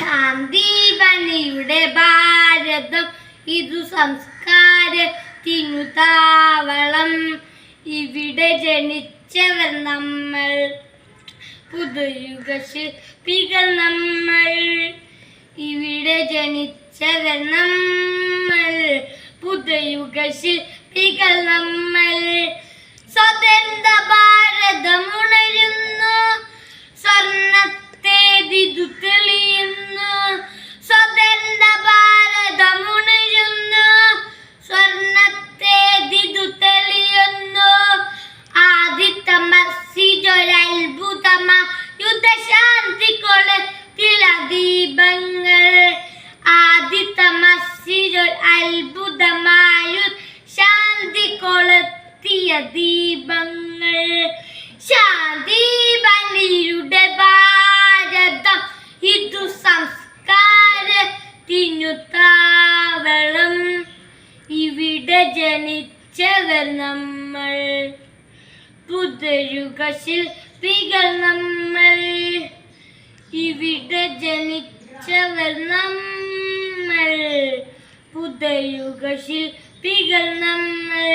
ശാന്തിബലിയുടെ ഭാരതം ഇതു സംസ്കാരത്തിനു താവളം. ഇവിടെ ജനിച്ചവർ നമ്മൾ, പുതുയുഗ ശില്പികൾ നമ്മൾ. ഇവിടെ ജനിച്ചവർ നമ്മൾ, പുതുയുഗ ശില്പികൾ നമ്മൾ. സ്വതന്ത്ര ഭാരതം ഉണരുന്നു, സ്വർണത്തെ ദിതു തെളിയുന്നു. സ്വതന്ത്ര ഭാരതം ഉണരുന്നു, സ്വർണത്തെ ദിതു തെളിയുന്നു. ആദിത്യ മസ്ജിദൊരത്ഭുതമാ യുദ്ധശാന്തി കൊളുത്തില ദീപങ്ങൾ. ആദിത്യ മസ്ജിദൊരു അത്ഭുതമായ ശാന്തി കൊളുത്തിയ ദീപങ്ങൾ. ശാന്തി ബലിയുടെ ഭാരതം ഇതു സംസ്കാരത്തിനു താവളം. ഇവിടെ ജനിച്ചവർ നമ്മൾ, പുതുയുഗ ശില്പികൾ നമ്മൾ. ഇവിടെ ജനിച്ചവർ നമ്മൾ, പുതുയുഗ ശില്പികൾ നമ്മൾ.